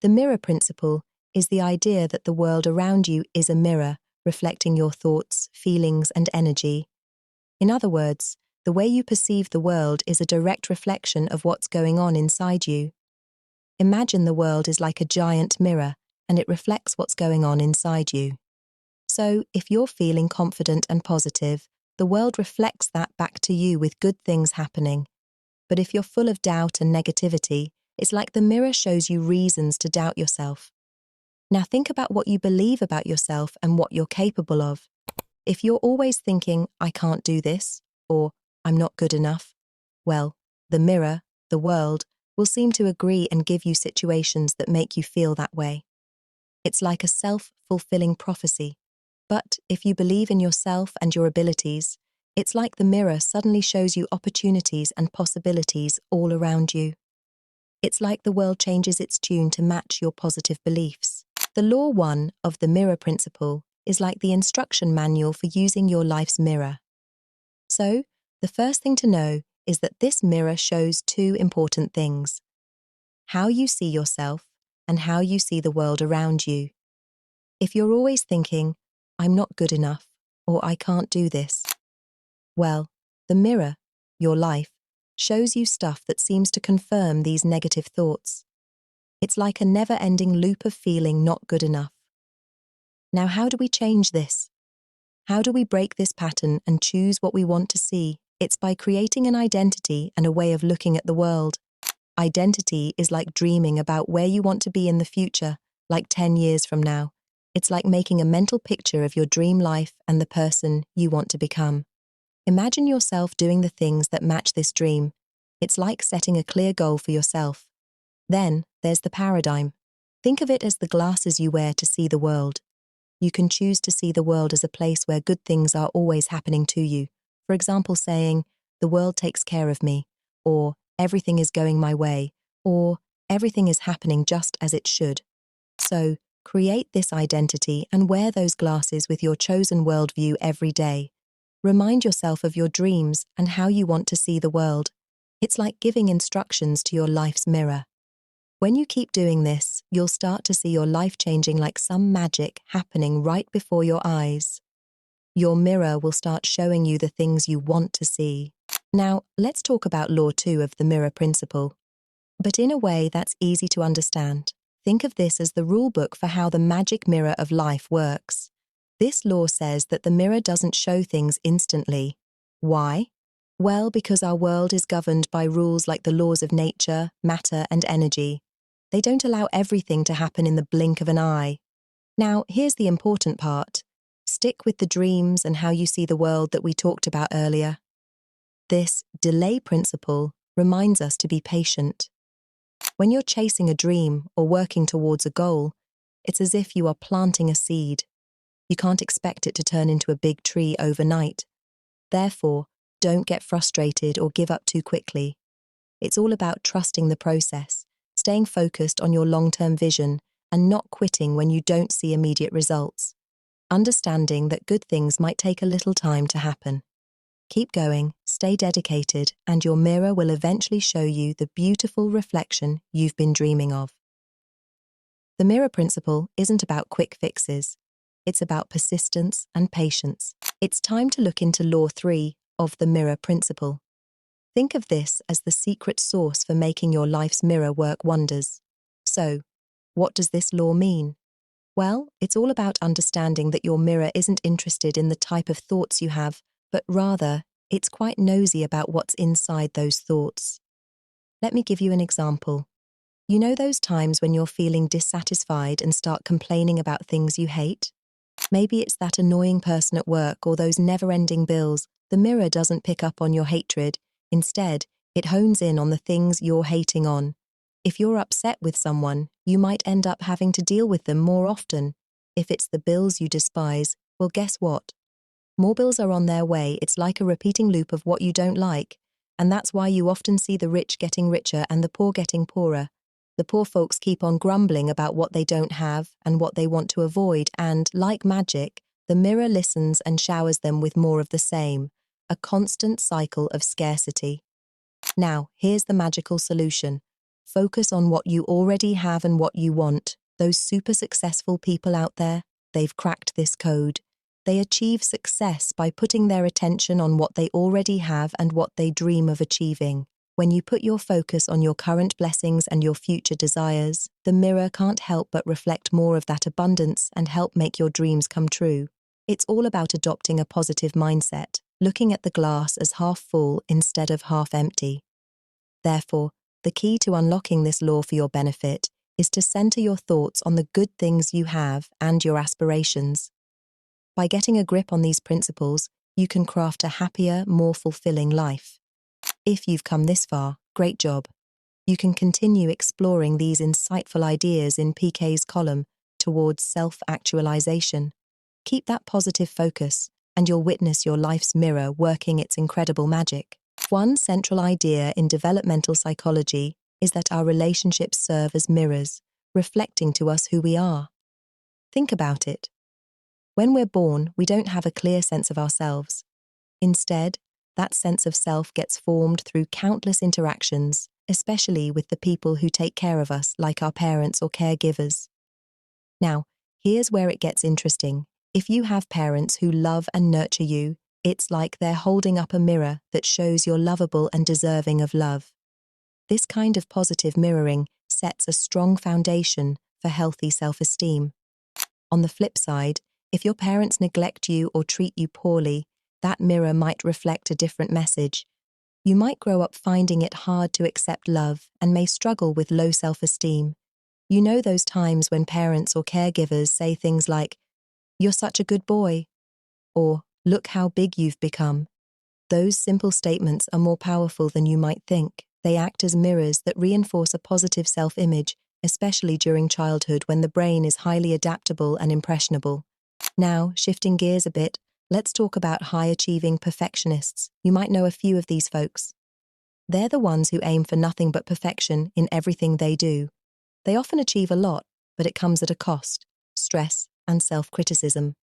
The mirror principle is the idea that the world around you is a mirror, reflecting your thoughts, feelings, and energy. In other words, the way you perceive the world is a direct reflection of what's going on inside you. Imagine the world is like a giant mirror, and it reflects what's going on inside you. So, if you're feeling confident and positive, the world reflects that back to you with good things happening. But if you're full of doubt and negativity, it's like the mirror shows you reasons to doubt yourself. Now think about what you believe about yourself and what you're capable of. If you're always thinking, I can't do this, or I'm not good enough, well, the mirror, the world, will seem to agree and give you situations that make you feel that way. It's like a self-fulfilling prophecy. But if you believe in yourself and your abilities, it's like the mirror suddenly shows you opportunities and possibilities all around you. It's like the world changes its tune to match your positive beliefs. The law 1 of the mirror principle is like the instruction manual for using your life's mirror. So, the first thing to know is that this mirror shows two important things: how you see yourself and how you see the world around you. If you're always thinking, I'm not good enough, or I can't do this, well, the mirror, your life, shows you stuff that seems to confirm these negative thoughts. It's like a never-ending loop of feeling not good enough. Now, how do we change this? How do we break this pattern and choose what we want to see? It's by creating an identity and a way of looking at the world. Identity is like dreaming about where you want to be in the future, like 10 years from now. It's like making a mental picture of your dream life and the person you want to become. Imagine yourself doing the things that match this dream. It's like setting a clear goal for yourself. Then, there's the paradigm. Think of it as the glasses you wear to see the world. You can choose to see the world as a place where good things are always happening to you. For example, saying, the world takes care of me, or everything is going my way, or everything is happening just as it should. So, create this identity and wear those glasses with your chosen worldview every day. Remind yourself of your dreams and how you want to see the world. It's like giving instructions to your life's mirror. When you keep doing this, you'll start to see your life changing like some magic happening right before your eyes. Your mirror will start showing you the things you want to see. Now, let's talk about law 2 of the mirror principle. But in a way that's easy to understand. Think of this as the rule book for how the magic mirror of life works. This law says that the mirror doesn't show things instantly. Why? Well, because our world is governed by rules like the laws of nature, matter, and energy. They don't allow everything to happen in the blink of an eye. Now, here's the important part. Stick with the dreams and how you see the world that we talked about earlier. This delay principle reminds us to be patient. When you're chasing a dream or working towards a goal, it's as if you are planting a seed. You can't expect it to turn into a big tree overnight. Therefore, don't get frustrated or give up too quickly. It's all about trusting the process, staying focused on your long-term vision, and not quitting when you don't see immediate results. Understanding that good things might take a little time to happen. Keep going, stay dedicated, and your mirror will eventually show you the beautiful reflection you've been dreaming of. The mirror principle isn't about quick fixes. It's about persistence and patience. It's time to look into law 3 of the mirror principle. Think of this as the secret sauce for making your life's mirror work wonders. So, what does this law mean? Well, it's all about understanding that your mirror isn't interested in the type of thoughts you have, but rather, it's quite nosy about what's inside those thoughts. Let me give you an example. You know those times when you're feeling dissatisfied and start complaining about things you hate? Maybe it's that annoying person at work or those never-ending bills. The mirror doesn't pick up on your hatred. Instead, it hones in on the things you're hating on. If you're upset with someone, you might end up having to deal with them more often. If it's the bills you despise, well, guess what? More bills are on their way. It's like a repeating loop of what you don't like. And that's why you often see the rich getting richer and the poor getting poorer. The poor folks keep on grumbling about what they don't have and what they want to avoid, and, like magic, the mirror listens and showers them with more of the same, a constant cycle of scarcity. Now, here's the magical solution. Focus on what you already have and what you want. Those super successful people out there, they've cracked this code. They achieve success by putting their attention on what they already have and what they dream of achieving. When you put your focus on your current blessings and your future desires, the mirror can't help but reflect more of that abundance and help make your dreams come true. It's all about adopting a positive mindset, looking at the glass as half full instead of half empty. Therefore, the key to unlocking this law for your benefit is to center your thoughts on the good things you have and your aspirations. By getting a grip on these principles, you can craft a happier, more fulfilling life. If you've come this far, great job. You can continue exploring these insightful ideas in PK's column towards self-actualization. Keep that positive focus, and you'll witness your life's mirror working its incredible magic. One central idea in developmental psychology is that our relationships serve as mirrors, reflecting to us who we are. Think about it. When we're born, we don't have a clear sense of ourselves. Instead, that sense of self gets formed through countless interactions, especially with the people who take care of us, like our parents or caregivers. Now, here's where it gets interesting. If you have parents who love and nurture you, it's like they're holding up a mirror that shows you're lovable and deserving of love. This kind of positive mirroring sets a strong foundation for healthy self-esteem. On the flip side, if your parents neglect you or treat you poorly, that mirror might reflect a different message. You might grow up finding it hard to accept love and may struggle with low self-esteem. You know those times when parents or caregivers say things like, "You're such a good boy," or "Look how big you've become." Those simple statements are more powerful than you might think. They act as mirrors that reinforce a positive self-image, especially during childhood when the brain is highly adaptable and impressionable. Now, shifting gears a bit, let's talk about high-achieving perfectionists. You might know a few of these folks. They're the ones who aim for nothing but perfection in everything they do. They often achieve a lot, but it comes at a cost: stress and self-criticism.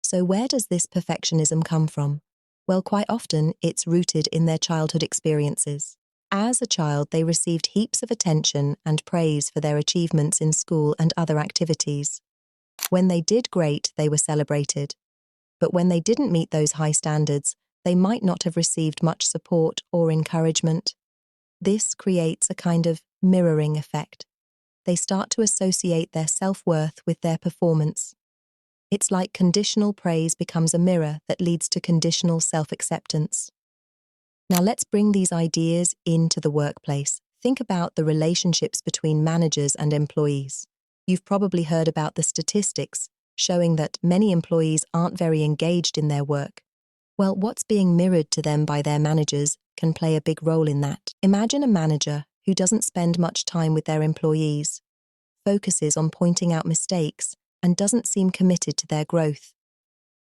So where does this perfectionism come from? Well, quite often, it's rooted in their childhood experiences. As a child, they received heaps of attention and praise for their achievements in school and other activities. When they did great, they were celebrated. But when they didn't meet those high standards, they might not have received much support or encouragement. This creates a kind of mirroring effect. They start to associate their self-worth with their performance. It's like conditional praise becomes a mirror that leads to conditional self-acceptance. Now let's bring these ideas into the workplace. Think about the relationships between managers and employees. You've probably heard about the statistics showing that many employees aren't very engaged in their work. Well, what's being mirrored to them by their managers can play a big role in that. Imagine a manager who doesn't spend much time with their employees, focuses on pointing out mistakes, and doesn't seem committed to their growth.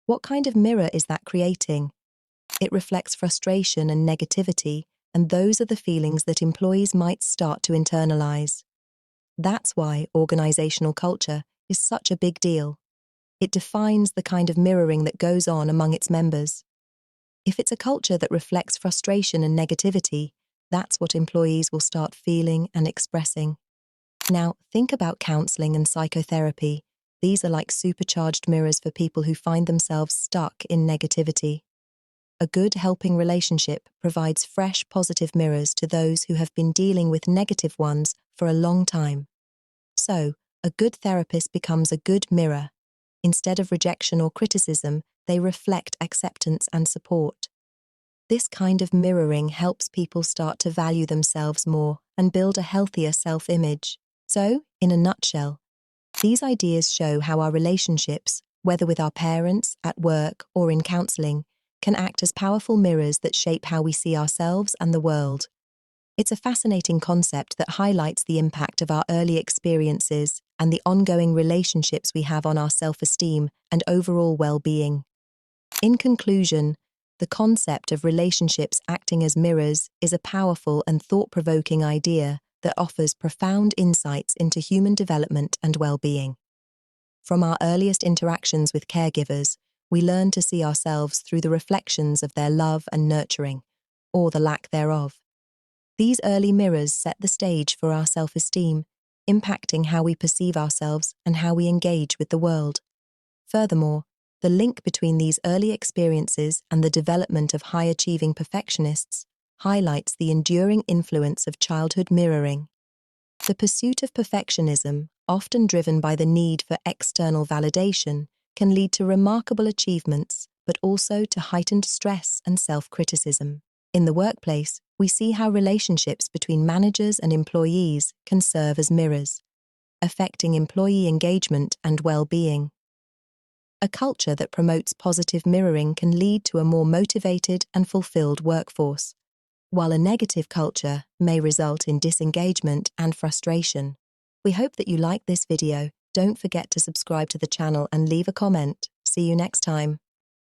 What kind of mirror is that creating? It reflects frustration and negativity, and those are the feelings that employees might start to internalize. That's why organizational culture is such a big deal. It defines the kind of mirroring that goes on among its members. If it's a culture that reflects frustration and negativity, that's what employees will start feeling and expressing. Now, think about counseling and psychotherapy. These are like supercharged mirrors for people who find themselves stuck in negativity. A good helping relationship provides fresh, positive mirrors to those who have been dealing with negative ones for a long time. So, a good therapist becomes a good mirror. Instead of rejection or criticism, they reflect acceptance and support. This kind of mirroring helps people start to value themselves more and build a healthier self-image. So, in a nutshell, these ideas show how our relationships, whether with our parents, at work, or in counseling, can act as powerful mirrors that shape how we see ourselves and the world. It's a fascinating concept that highlights the impact of our early experiences and the ongoing relationships we have on our self-esteem and overall well-being. In conclusion, the concept of relationships acting as mirrors is a powerful and thought-provoking idea that offers profound insights into human development and well-being. From our earliest interactions with caregivers, we learn to see ourselves through the reflections of their love and nurturing, or the lack thereof. These early mirrors set the stage for our self-esteem, impacting how we perceive ourselves and how we engage with the world. Furthermore, the link between these early experiences and the development of high-achieving perfectionists highlights the enduring influence of childhood mirroring. The pursuit of perfectionism, often driven by the need for external validation, can lead to remarkable achievements, but also to heightened stress and self-criticism. In the workplace, we see how relationships between managers and employees can serve as mirrors, affecting employee engagement and well-being. A culture that promotes positive mirroring can lead to a more motivated and fulfilled workforce, while a negative culture may result in disengagement and frustration. We hope that you like this video. Don't forget to subscribe to the channel and leave a comment. See you next time.